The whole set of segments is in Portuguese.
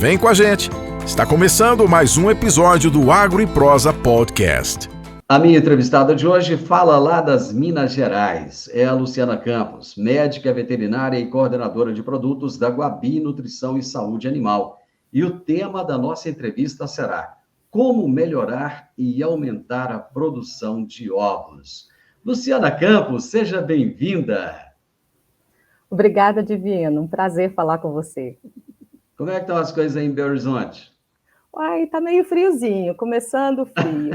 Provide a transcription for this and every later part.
Vem com a gente! Está começando mais um episódio do Agro e Prosa Podcast. A minha entrevistada de hoje fala lá das Minas Gerais. É a Luciana Campos, médica veterinária e coordenadora de produtos da Guabi Nutrição e Saúde Animal. E o tema da nossa entrevista será como melhorar e aumentar a produção de ovos. Luciana Campos, seja bem-vinda. Obrigada, Divino. Um prazer falar com você. Como é que estão as coisas aí em Belo Horizonte? Uai, tá meio friozinho, começando o frio.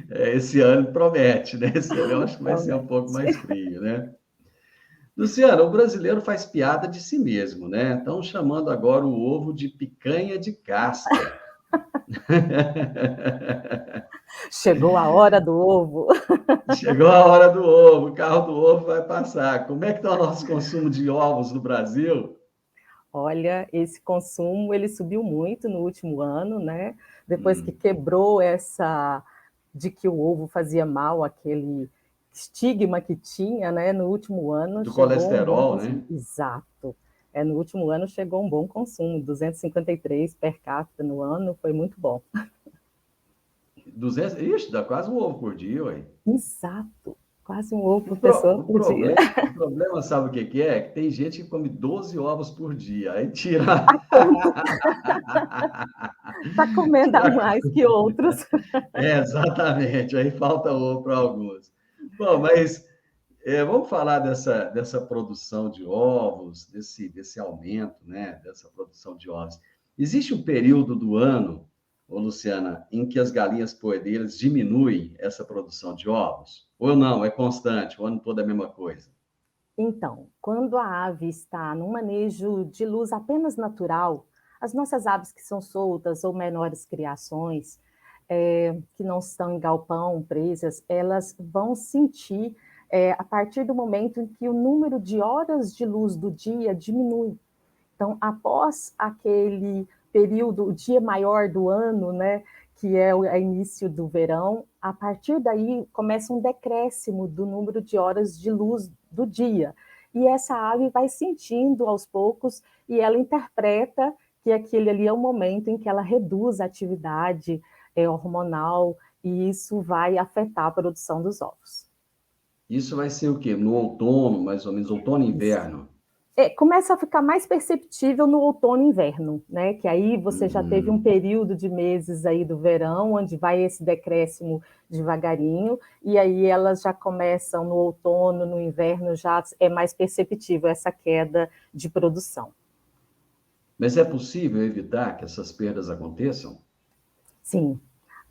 Esse ano promete, né? Esse ano eu acho que vai ser um pouco mais frio, né? Luciana, o brasileiro faz piada de si mesmo, né? Estão chamando agora o ovo de picanha de casca. Chegou a hora do ovo. Chegou a hora do ovo, o carro do ovo vai passar. Como é que está o nosso consumo de ovos no Brasil? Olha, esse consumo, ele subiu muito no último ano, né? Depois que quebrou essa de que o ovo fazia mal, aquele estigma que tinha, né? No último ano Do chegou colesterol, um bom consumo. né? Exato. No último ano chegou um bom consumo, 253 per capita no ano, foi muito bom. 200, ixi, dá quase um ovo por dia, ué. Exato. Quase um ovo por pessoa por dia. O problema, sabe o que é? Que tem gente que come 12 ovos por dia, aí tira... Está comendo a mais que outros. Exatamente, aí falta ovo para alguns. Bom, mas vamos falar dessa produção de ovos, desse aumento, né, dessa produção de ovos. Existe um período do ano, ô Luciana, em que as galinhas poedeiras diminuem essa produção de ovos? Ou não, é constante, o ano todo é a mesma coisa? Então, quando a ave está num manejo de luz apenas natural, as nossas aves que são soltas ou menores criações, que não estão em galpão, presas, elas vão sentir a partir do momento em que o número de horas de luz do dia diminui. Então, após aquele período, o dia maior do ano, né, que é o início do verão, a partir daí começa um decréscimo do número de horas de luz do dia. E essa ave vai sentindo aos poucos e ela interpreta que aquele ali é o momento em que ela reduz a atividade hormonal e isso vai afetar a produção dos ovos. Isso vai ser o quê? No outono, mais ou menos, outono e inverno? Começa a ficar mais perceptível no outono e inverno, né? Que aí você já teve um período de meses aí do verão, onde vai esse decréscimo devagarinho, e aí elas já começam no outono, no inverno, já é mais perceptível essa queda de produção. Mas é possível evitar que essas perdas aconteçam? Sim,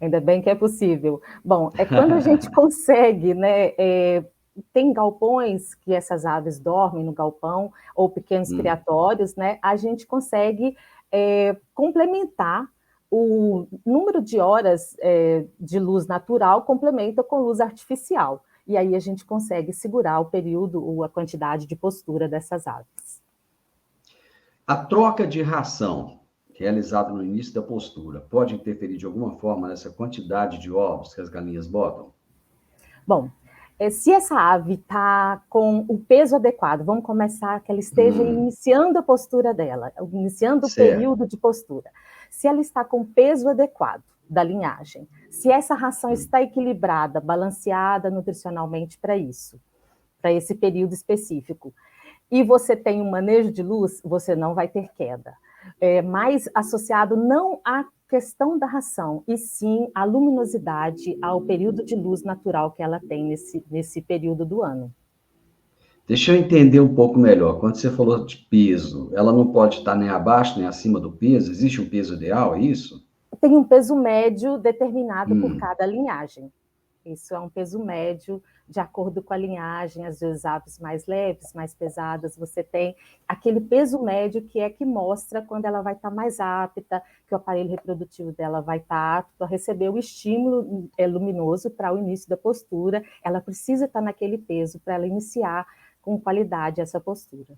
ainda bem que é possível. Bom, quando a gente consegue, né? Tem galpões que essas aves dormem no galpão, ou pequenos criatórios, né? A gente consegue complementar o número de horas de luz natural, complementa com luz artificial. E aí a gente consegue segurar o período ou a quantidade de postura dessas aves. A troca de ração realizada no início da postura pode interferir de alguma forma nessa quantidade de ovos que as galinhas botam? Bom, se essa ave está com o peso adequado, vamos começar que ela esteja iniciando a postura dela, iniciando o período de postura. Se ela está com o peso adequado da linhagem, se essa ração está equilibrada, balanceada nutricionalmente para isso, para esse período específico, e você tem um manejo de luz, você não vai ter queda. Mais associado não à questão da ração, e sim à luminosidade, ao período de luz natural que ela tem nesse período do ano. Deixa eu entender um pouco melhor. Quando você falou de peso, ela não pode estar nem abaixo nem acima do peso? Existe um peso ideal, é isso? Tem um peso médio determinado por cada linhagem. Isso é um peso médio de acordo com a linhagem, às vezes aves mais leves, mais pesadas, você tem aquele peso médio que mostra quando ela vai estar mais apta, que o aparelho reprodutivo dela vai estar apto a receber o estímulo luminoso para o início da postura, ela precisa estar naquele peso para ela iniciar com qualidade essa postura.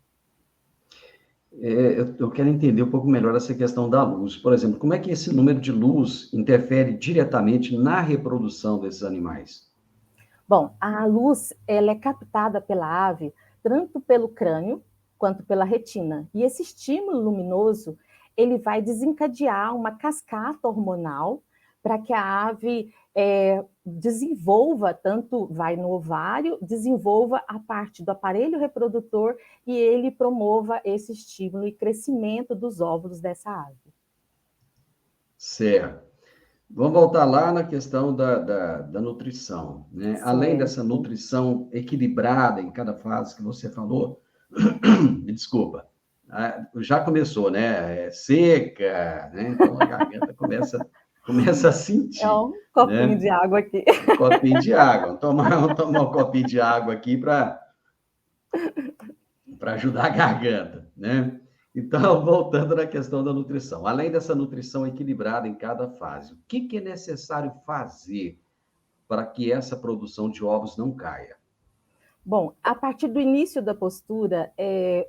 Eu quero entender um pouco melhor essa questão da luz. Por exemplo, como é que esse número de luz interfere diretamente na reprodução desses animais? Bom, a luz ela é captada pela ave tanto pelo crânio quanto pela retina. E esse estímulo luminoso ele vai desencadear uma cascata hormonal para que a ave desenvolva, tanto vai no ovário, desenvolva a parte do aparelho reprodutor e ele promova esse estímulo e crescimento dos óvulos dessa ave. Certo. Vamos voltar lá na questão da nutrição, né? Certo. Além dessa nutrição equilibrada em cada fase que você falou, me desculpa, já começou, né? Seca, né? Então a garganta começa a sentir. É um copinho, né, de água aqui. Um copinho de água. Vamos tomar um copinho de água aqui para ajudar a garganta, né? Então, voltando na questão da nutrição. Além dessa nutrição equilibrada em cada fase, o que é necessário fazer para que essa produção de ovos não caia? Bom, a partir do início da postura,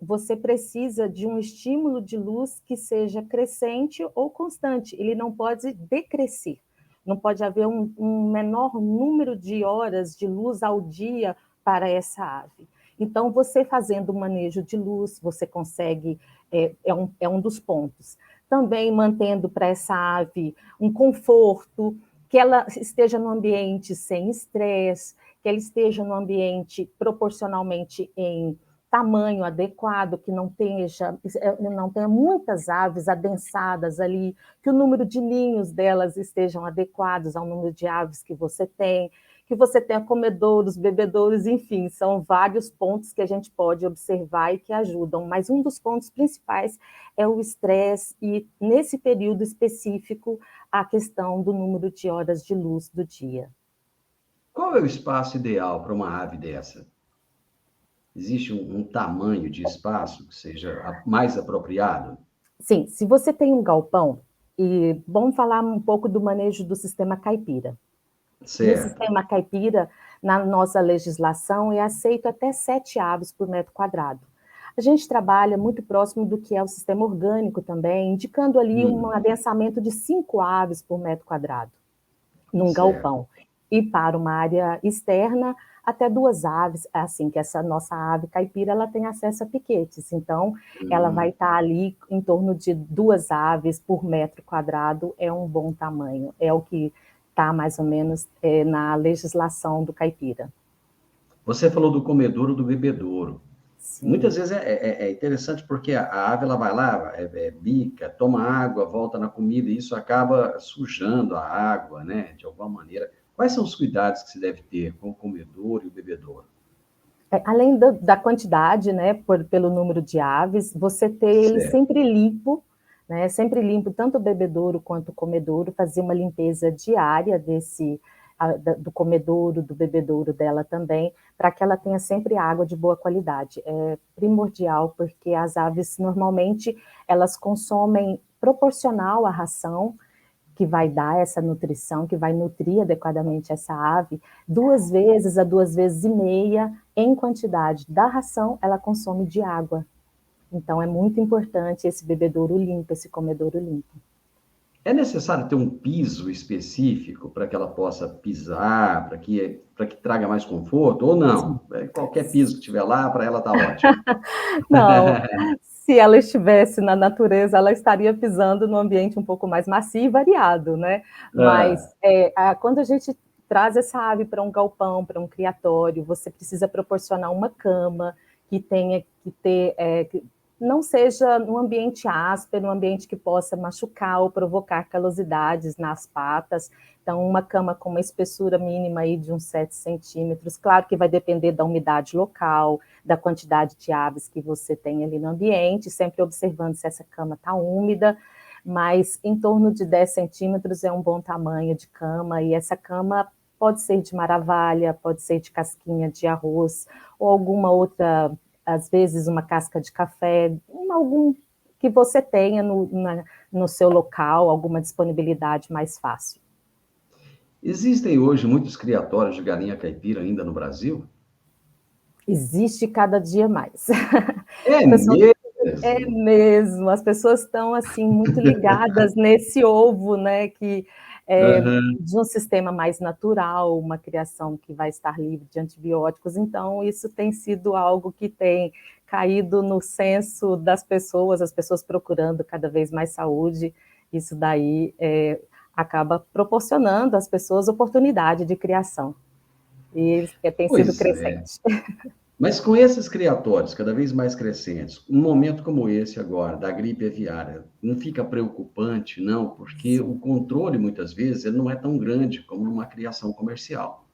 você precisa de um estímulo de luz que seja crescente ou constante. Ele não pode decrescer. Não pode haver um menor número de horas de luz ao dia para essa ave. Então, você fazendo o manejo de luz, você consegue, é um dos pontos. Também mantendo para essa ave um conforto, que ela esteja no ambiente sem estresse, que ela esteja no ambiente proporcionalmente em tamanho adequado, que não tenha muitas aves adensadas ali, que o número de ninhos delas estejam adequados ao número de aves que você tenha comedouros, bebedouros, enfim, são vários pontos que a gente pode observar e que ajudam, mas um dos pontos principais é o estresse e, nesse período específico, a questão do número de horas de luz do dia. Qual é o espaço ideal para uma ave dessa? Existe um tamanho de espaço que seja mais apropriado? Sim, se você tem um galpão, e vamos falar um pouco do manejo do sistema caipira. Certo. No sistema caipira, na nossa legislação, é aceito até 7 aves por metro quadrado. A gente trabalha muito próximo do que é o sistema orgânico também, indicando ali um adensamento de 5 aves por metro quadrado, num galpão. E para uma área externa, até 2 aves, assim, que essa nossa ave caipira, ela tem acesso a piquetes, então ela vai estar ali em torno de 2 aves por metro quadrado, é um bom tamanho, é o que está mais ou menos na legislação do caipira. Você falou do comedouro, do bebedouro. Sim. Muitas vezes é interessante porque a ave ela vai lá, bica, toma água, volta na comida, e isso acaba sujando a água, né, de alguma maneira. Quais são os cuidados que se deve ter com o comedouro e o bebedouro? Além da quantidade, né, pelo número de aves, você ter ele sempre limpo, né, sempre limpo, tanto o bebedouro quanto o comedouro, fazer uma limpeza diária do comedouro, do bebedouro dela também, para que ela tenha sempre água de boa qualidade. É primordial, porque as aves, normalmente, elas consomem proporcional à ração, que vai dar essa nutrição, que vai nutrir adequadamente essa ave, 2 vezes a 2,5 vezes em quantidade da ração, ela consome de água. Então, é muito importante esse bebedouro limpo, esse comedouro limpo. É necessário ter um piso específico para que ela possa pisar, para que traga mais conforto, ou não? Qualquer piso que tiver lá, para ela está ótimo. Não, se ela estivesse na natureza, ela estaria pisando num ambiente um pouco mais macio e variado, né? Mas quando a gente traz essa ave para um galpão, para um criatório, você precisa proporcionar uma cama que tenha que ter... não seja num ambiente áspero, num ambiente que possa machucar ou provocar calosidades nas patas. Então, uma cama com uma espessura mínima aí de uns 7 centímetros. Claro que vai depender da umidade local, da quantidade de aves que você tem ali no ambiente, sempre observando se essa cama está úmida, mas em torno de 10 centímetros é um bom tamanho de cama, e essa cama pode ser de maravalha, pode ser de casquinha de arroz, ou alguma outra... às vezes uma casca de café, algum que você tenha no seu local, alguma disponibilidade mais fácil. Existem hoje muitos criatórios de galinha caipira ainda no Brasil? Existe cada dia mais. Mesmo? É mesmo, as pessoas estão assim muito ligadas nesse ovo, né, que de um sistema mais natural, uma criação que vai estar livre de antibióticos, então isso tem sido algo que tem caído no senso das pessoas, as pessoas procurando cada vez mais saúde, isso daí acaba proporcionando às pessoas oportunidade de criação, e tem sido Pois é. crescente. Mas com esses criatórios cada vez mais crescentes, um momento como esse agora, da gripe aviária, não fica preocupante, não? Porque o Sim. controle, muitas vezes, ele não é tão grande como numa criação comercial.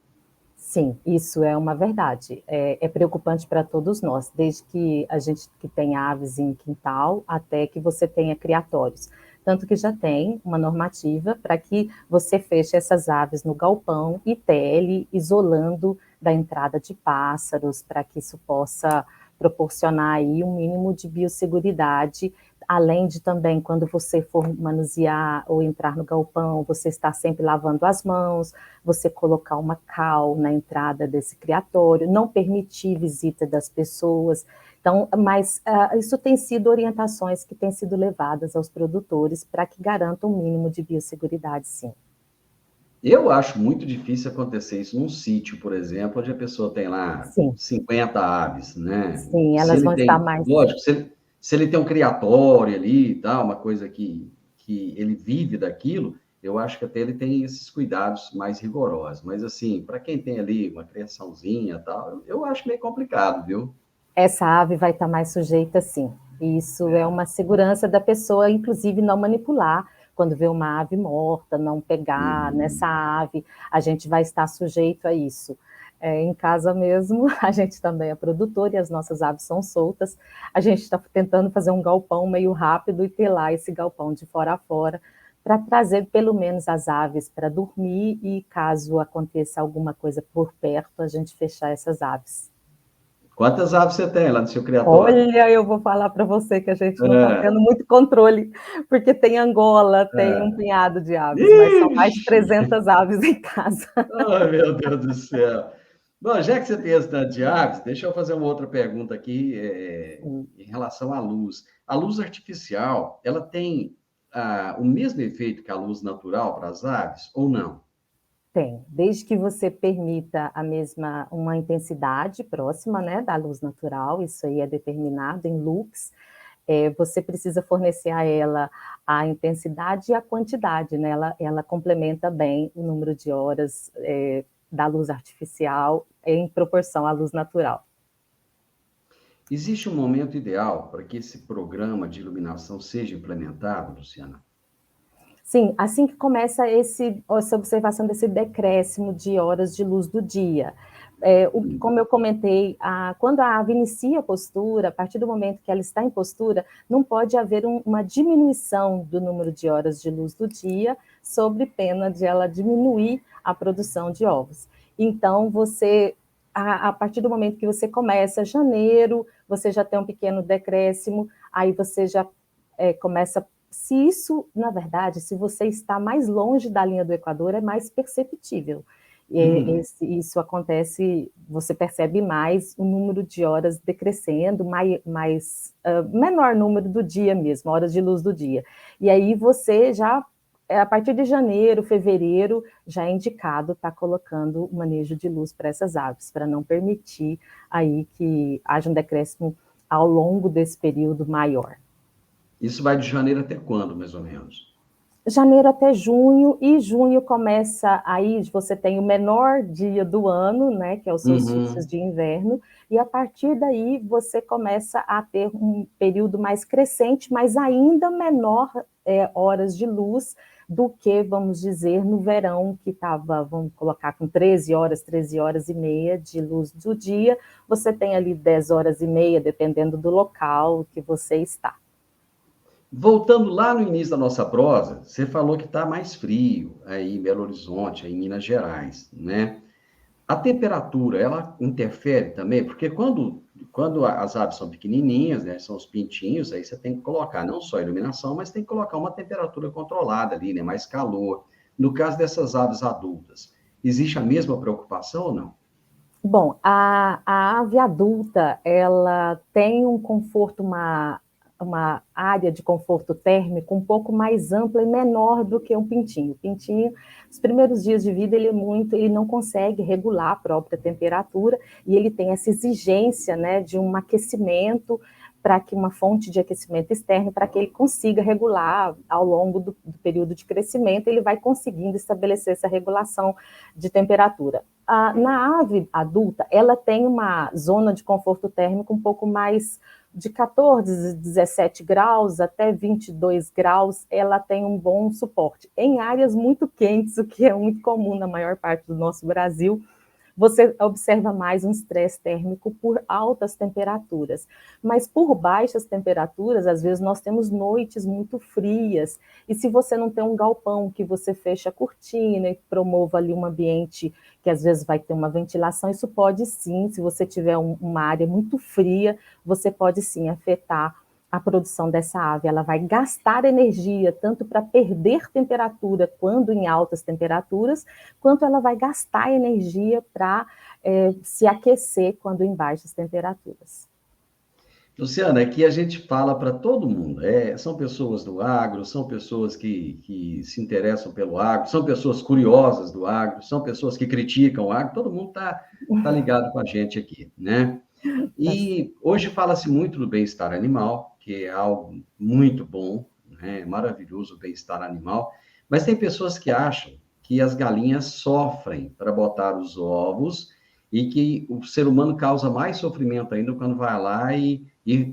Sim, isso é uma verdade. É preocupante para todos nós, desde que a gente que tem aves em quintal até que você tenha criatórios. Tanto que já tem uma normativa para que você feche essas aves no galpão e tele, isolando da entrada de pássaros, para que isso possa proporcionar aí um mínimo de biosseguridade, além de também, quando você for manusear ou entrar no galpão, você está sempre lavando as mãos, você colocar uma cal na entrada desse criatório, não permitir visita das pessoas. Então, mas isso tem sido orientações que têm sido levadas aos produtores para que garantam um mínimo de biosseguridade, sim. Eu acho muito difícil acontecer isso num sítio, por exemplo, onde a pessoa tem lá Sim, 50 aves, né? sim, Se elas ele vão estar tem, mais... lógico, se ele tem um criatório ali e tal, uma coisa que ele vive daquilo, eu acho que até ele tem esses cuidados mais rigorosos. Mas, assim, para quem tem ali uma criaçãozinha e tal, eu acho meio complicado, viu? Essa ave vai estar mais sujeita, sim. Isso é uma segurança da pessoa, inclusive não manipular. Quando vê uma ave morta, não pegar nessa ave, a gente vai estar sujeito a isso. Em casa mesmo, a gente também é produtor e as nossas aves são soltas. A gente está tentando fazer um galpão meio rápido e ter lá esse galpão de fora a fora, para trazer pelo menos as aves para dormir e, caso aconteça alguma coisa por perto, a gente fechar essas aves. Quantas aves você tem lá no seu criatório? Olha, eu vou falar para você que a gente não está É, tendo muito controle, porque tem Angola, tem um é. punhado de aves, mas são mais de Ixi! 300 aves em casa. Ai, meu Deus do céu. Bom, já que você tem esse tanto de aves, deixa eu fazer uma outra pergunta aqui, em relação à luz. A luz artificial, ela tem o mesmo efeito que a luz natural para as aves ou não? Tem, desde que você permita uma intensidade próxima, né, da luz natural, isso aí é determinado em lux, você precisa fornecer a ela a intensidade e a quantidade, né, ela complementa bem o número de horas da luz artificial em proporção à luz natural. Existe um momento ideal para que esse programa de iluminação seja implementado, Luciana? Sim, assim que começa essa observação desse decréscimo de horas de luz do dia. Como eu comentei, quando a ave inicia a postura, a partir do momento que ela está em postura, não pode haver uma diminuição do número de horas de luz do dia, sob pena de ela diminuir a produção de ovos. Então, a partir do momento que você começa janeiro, você já tem um pequeno decréscimo, aí você já começa. Se isso, na verdade, se você está mais longe da linha do Equador, é mais perceptível. Isso acontece, você percebe mais o número de horas decrescendo, menor número do dia mesmo, horas de luz do dia. E aí você já, a partir de janeiro, fevereiro, já é indicado estar colocando o manejo de luz para essas aves, para não permitir aí que haja um decréscimo ao longo desse período maior. Isso vai de janeiro até quando, mais ou menos? Janeiro até junho, e junho começa, aí você tem o menor dia do ano, né, que é os solstícios Uhum. de inverno, e a partir daí você começa a ter um período mais crescente, mas ainda menor horas de luz do que, vamos dizer, no verão, que estava, vamos colocar, com 13 horas e meia de luz do dia, você tem ali 10 horas e meia, dependendo do local que você está. Voltando lá no início da nossa prosa, você falou que está mais frio aí em Belo Horizonte, aí em Minas Gerais, né? A temperatura, ela interfere também? Porque quando as aves são pequenininhas, né, são os pintinhos, aí você tem que colocar não só a iluminação, mas tem que colocar uma temperatura controlada ali, né, mais calor. No caso dessas aves adultas, existe a mesma preocupação ou não? Bom, a ave adulta, ela tem um conforto uma área de conforto térmico um pouco mais ampla e menor do que um pintinho. O pintinho, os primeiros dias de vida, ele não consegue regular a própria temperatura e ele tem essa exigência, né, de um aquecimento, para que uma fonte de aquecimento externo, para que ele consiga regular ao longo do período de crescimento, ele vai conseguindo estabelecer essa regulação de temperatura. Na ave adulta, ela tem uma zona de conforto térmico um pouco mais de 14, 17 graus até 22 graus, ela tem um bom suporte. Em áreas muito quentes, o que é muito comum na maior parte do nosso Brasil, você observa mais um estresse térmico por altas temperaturas. Mas por baixas temperaturas, às vezes nós temos noites muito frias, e se você não tem um galpão que você fecha a cortina e promova ali um ambiente que às vezes vai ter uma ventilação, isso pode sim, se você tiver uma área muito fria, você pode sim afetar a produção dessa ave. Ela vai gastar energia tanto para perder temperatura quando em altas temperaturas, quanto ela vai gastar energia para se aquecer quando em baixas temperaturas. Luciana, aqui a gente fala para todo mundo, são pessoas do agro, são pessoas que se interessam pelo agro, são pessoas curiosas do agro, são pessoas que criticam o agro, todo mundo tá ligado com a gente aqui, né? E hoje fala-se muito do bem-estar animal, que é algo muito bom, né? Maravilhoso o bem-estar animal, mas tem pessoas que acham que as galinhas sofrem para botar os ovos e que o ser humano causa mais sofrimento ainda quando vai lá e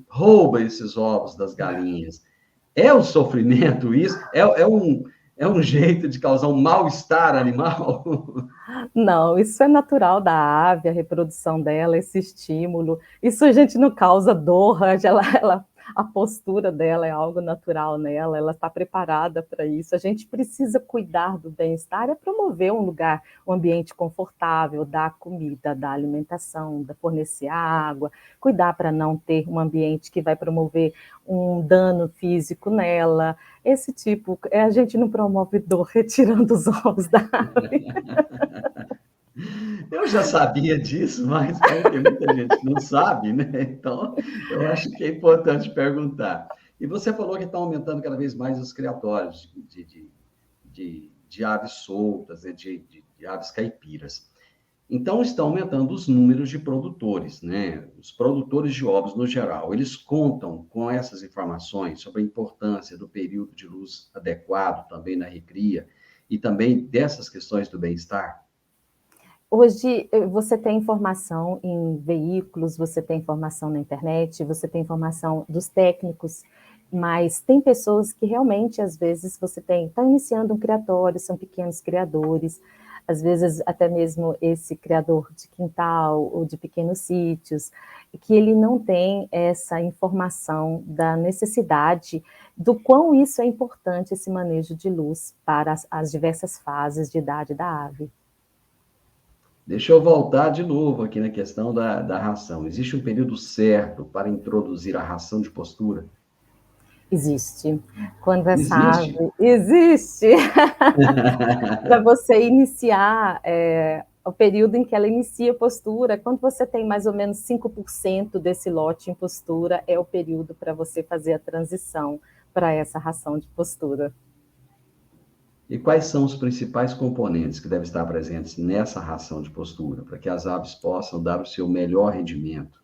rouba esses ovos das galinhas. É um sofrimento isso? É um jeito de causar um mal-estar animal? Não, isso é natural da ave, a reprodução dela, esse estímulo. Isso a gente não causa dor, a postura dela é algo natural nela, ela está preparada para isso. A gente precisa cuidar do bem-estar, é promover um lugar, um ambiente confortável, dar comida, dar alimentação, fornecer água, cuidar para não ter um ambiente que vai promover um dano físico nela. Esse tipo, a gente não promove dor retirando os ovos da ave. Eu já sabia disso, mas como tem muita gente que não sabe, né? Então, eu acho que é importante perguntar. E você falou que está aumentando cada vez mais os criatórios de aves soltas, né? de aves caipiras. Então, estão aumentando os números de produtores, né? Os produtores de ovos, no geral, eles contam com essas informações sobre a importância do período de luz adequado também na recria e também dessas questões do bem-estar. Hoje, você tem informação em veículos, você tem informação na internet, você tem informação dos técnicos, mas tem pessoas que realmente, às vezes, está iniciando um criatório, são pequenos criadores, às vezes até mesmo esse criador de quintal ou de pequenos sítios, que ele não tem essa informação da necessidade do quão isso é importante, esse manejo de luz para as diversas fases de idade da ave. Deixa eu voltar de novo aqui na questão da ração. Existe um período certo para introduzir a ração de postura? Existe. Quando essa Existe? ave... Existe! Para você iniciar o período em que ela inicia a postura, quando você tem mais ou menos 5% desse lote em postura, é o período para você fazer a transição para essa ração de postura. E quais são os principais componentes que devem estar presentes nessa ração de postura, para que as aves possam dar o seu melhor rendimento?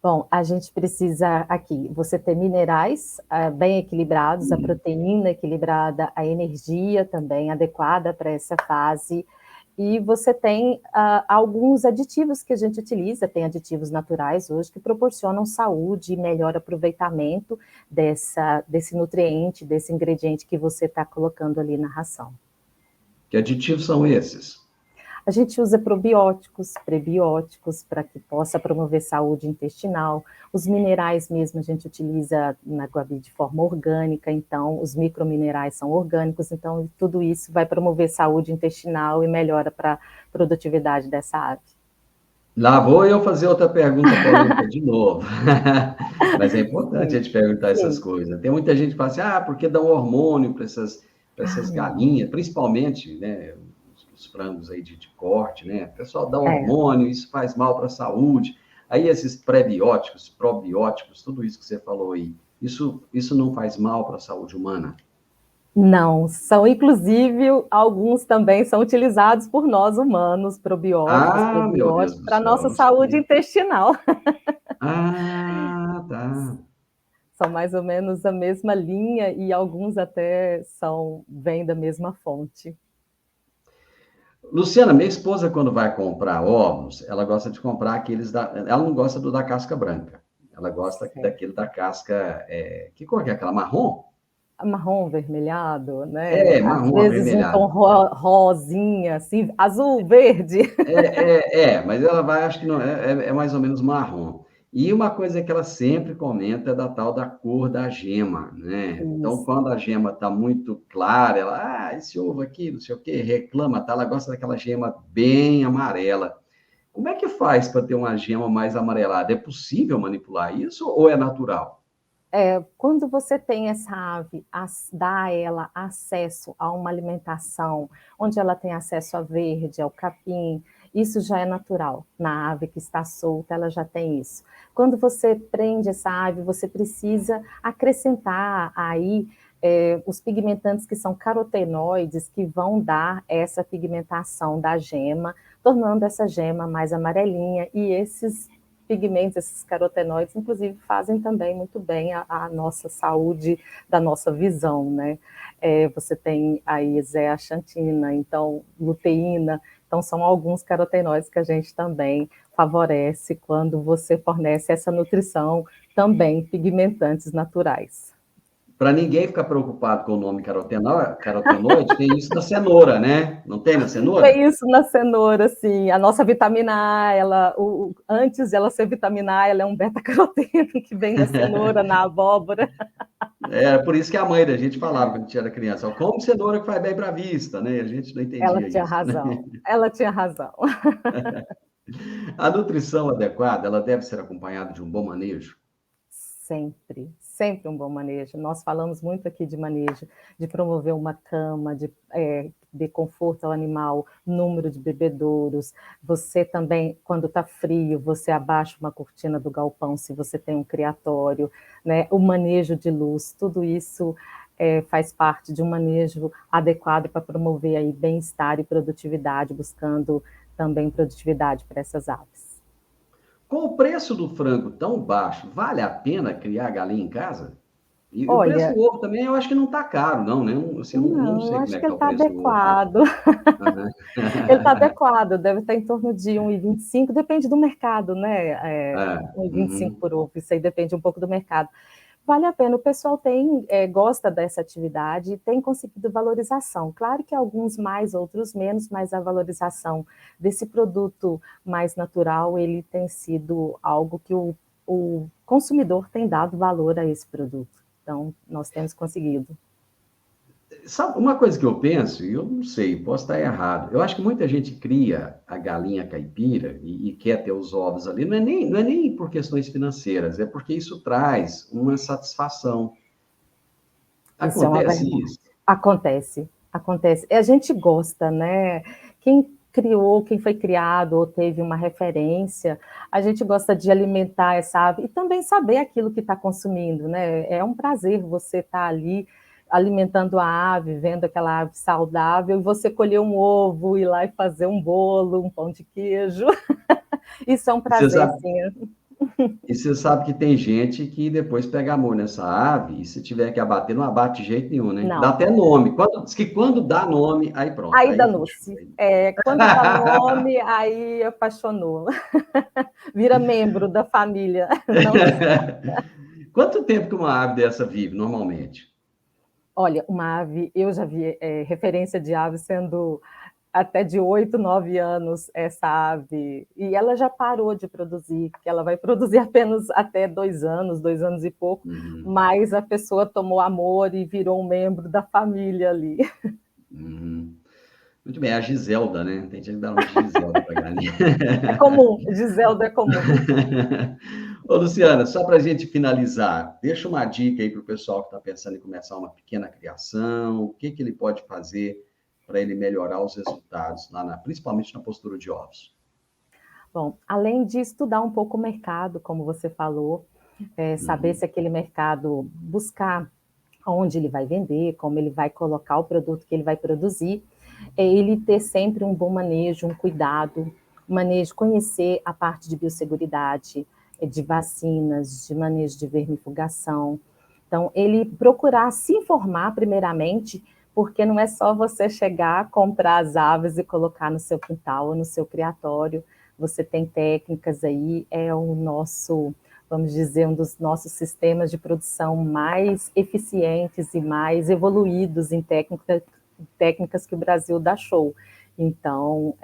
Bom, a gente precisa aqui, você ter minerais bem equilibrados, a proteína equilibrada, a energia também adequada para essa fase, e você tem alguns aditivos que a gente utiliza, tem aditivos naturais hoje que proporcionam saúde e melhor aproveitamento desse nutriente, desse ingrediente que você está colocando ali na ração. Que aditivos são esses? A gente usa probióticos, prebióticos, para que possa promover saúde intestinal. Os minerais mesmo a gente utiliza na Guabi de forma orgânica, então os microminerais são orgânicos, então tudo isso vai promover saúde intestinal e melhora para a produtividade dessa ave. Lá vou eu fazer outra pergunta polêmica de novo. Mas é importante a gente perguntar essas coisas. Tem muita gente que fala assim, porque dá um hormônio para essas galinhas, principalmente, né, os frangos aí de corte, né? O pessoal dá um hormônio, isso faz mal para a saúde. Aí esses prebióticos, probióticos, tudo isso que você falou aí, isso não faz mal para a saúde humana? Não, são inclusive alguns também são utilizados por nós humanos, probióticos, Ah, meu Deus prebióticos, do para a céu, nossa não saúde sabia. intestinal. Ah, tá. São mais ou menos a mesma linha e alguns até vêm da mesma fonte. Luciana, minha esposa, quando vai comprar ovos, ela gosta de comprar aqueles da. Ela não gosta do da casca branca. Ela gosta Certo. daquele da casca. Que cor que é aquela? Marrom? Marrom avermelhado, né? É, Às marrom vezes um tom avermelhado. rosinha, assim, azul, verde. Mas ela vai, acho que não, é mais ou menos marrom. E uma coisa que ela sempre comenta é da tal da cor da gema, né? Então, Isso. quando a gema está muito clara, ela, esse ovo aqui, não sei o quê, reclama, tá? Ela gosta daquela gema bem amarela. Como é que faz para ter uma gema mais amarelada? É possível manipular isso ou é natural? Quando você tem essa ave, dá a ela acesso a uma alimentação, onde ela tem acesso a verde, ao capim, isso já é natural. Na ave que está solta, ela já tem isso. Quando você prende essa ave, você precisa acrescentar aí os pigmentantes que são carotenoides, que vão dar essa pigmentação da gema, tornando essa gema mais amarelinha, e esses pigmentos, esses carotenoides, inclusive, fazem também muito bem a nossa saúde, da nossa visão, né? Você tem aí zeaxantina, então, luteína, então são alguns carotenoides que a gente também favorece quando você fornece essa nutrição, também pigmentantes naturais. Para ninguém ficar preocupado com o nome carotenoide, tem isso na cenoura, né? Não tem na cenoura? Tem isso na cenoura, sim. A nossa vitamina A, antes de ela ser vitamina A, ela é um beta-caroteno que vem na cenoura, na abóbora. É por isso que a mãe da gente falava quando a gente era criança, ó, come cenoura que faz bem para a vista, né? E a gente não Ela entendia tinha isso, né? razão. Ela tinha razão. A nutrição adequada, ela deve ser acompanhada de um bom manejo. Sempre, sempre um bom manejo. Nós falamos muito aqui de manejo, de promover uma cama, de conforto ao animal, número de bebedouros. Você também, quando está frio, você abaixa uma cortina do galpão se você tem um criatório, né? O manejo de luz, tudo isso faz parte de um manejo adequado para promover aí bem-estar e produtividade, buscando também produtividade para essas aves. Com o preço do frango tão baixo, vale a pena criar galinha em casa? E o preço Olha, do ovo também, eu acho que não está caro, não, né? Assim, eu não não, sei como acho é que que ele está o está preço do ovo, não. adequado. Aham. Ele está adequado, deve estar em torno de 1,25, depende do mercado, né? Um e vinte e cinco Uhum. por ovo, isso aí depende um pouco do mercado. Vale a pena, o pessoal gosta dessa atividade e tem conseguido valorização. Claro que alguns mais, outros menos, mas a valorização desse produto mais natural, ele tem sido algo que o consumidor tem dado valor a esse produto. Então, nós temos conseguido. Sabe, uma coisa que eu penso, e eu não sei, posso estar errado, eu acho que muita gente cria a galinha caipira e quer ter os ovos ali, não é nem por questões financeiras, é porque isso traz uma satisfação. Isso é uma Acontece verdade. isso? Acontece, acontece. E a gente gosta, né? Quem criou, quem foi criado ou teve uma referência, a gente gosta de alimentar essa ave e também saber aquilo que está consumindo, né? É um prazer você estar ali alimentando a ave, vendo aquela ave saudável, e você colher um ovo, ir lá e fazer um bolo, um pão de queijo. Isso é um E você prazer, sabe, sim. e você sabe que tem gente que depois pega amor nessa ave e se tiver que abater, não abate de jeito nenhum, né? Dá Não. até nome. Diz que quando dá nome, aí pronto, Aí aí fechou. danou-se. Quando dá nome, aí apaixonou. Vira membro da família. Não Quanto tempo que uma ave dessa vive, normalmente? Olha, uma ave, eu já vi referência de ave sendo até de 8, 9 anos essa ave, e ela já parou de produzir, porque ela vai produzir apenas até 2 anos e pouco, Uhum, mas a pessoa tomou amor e virou um membro da família ali. uhum. Muito bem, é a Giselda, né? Tem gente que dá nome de Giselda para galinha. É comum, Giselda é comum. Ô, Luciana, só para a gente finalizar, deixa uma dica aí para o pessoal que está pensando em começar uma pequena criação, o que ele pode fazer para ele melhorar os resultados, principalmente na postura de ovos. Bom, além de estudar um pouco o mercado, como você falou, saber se aquele mercado, buscar onde ele vai vender, como ele vai colocar o produto que ele vai produzir, ele ter sempre um bom manejo, um cuidado, manejo, conhecer a parte de biosseguridade, de vacinas, de manejo de vermifugação. Então, ele procurar se informar primeiramente, porque não é só você chegar, comprar as aves e colocar no seu quintal ou no seu criatório. Você tem técnicas aí, é o nosso, vamos dizer, um dos nossos sistemas de produção mais eficientes e mais evoluídos em técnicas que o Brasil dá show. Então,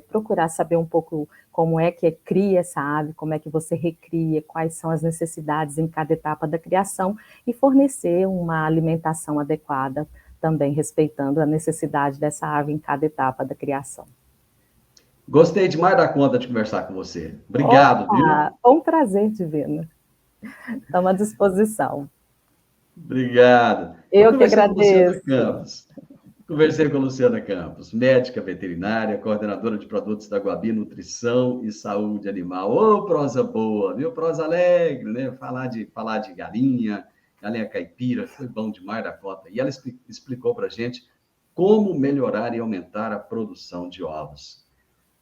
procurar saber um pouco como é que cria essa ave, como é que você recria, quais são as necessidades em cada etapa da criação e fornecer uma alimentação adequada, também respeitando a necessidade dessa ave em cada etapa da criação. Gostei demais da conta de conversar com você. Obrigado, viu? Foi um prazer, Divina. Estamos à disposição. Obrigado. Eu que agradeço. Conversei com a Luciana Campos, médica veterinária, coordenadora de produtos da Guabi Nutrição e Saúde Animal. Ô, prosa boa, viu? Prosa alegre, né? Falar de galinha caipira, foi bom demais da conta. E ela explicou para a gente como melhorar e aumentar a produção de ovos.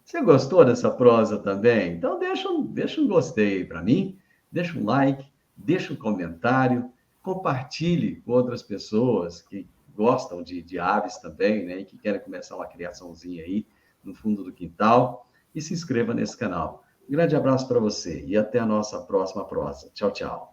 Você gostou dessa prosa também? Então deixa um gostei para mim, deixa um like, deixa um comentário, compartilhe com outras pessoas que gostam de aves também, né? E que querem começar uma criaçãozinha aí no fundo do quintal. E se inscreva nesse canal. Um grande abraço para você e até a nossa próxima prosa. Tchau, tchau.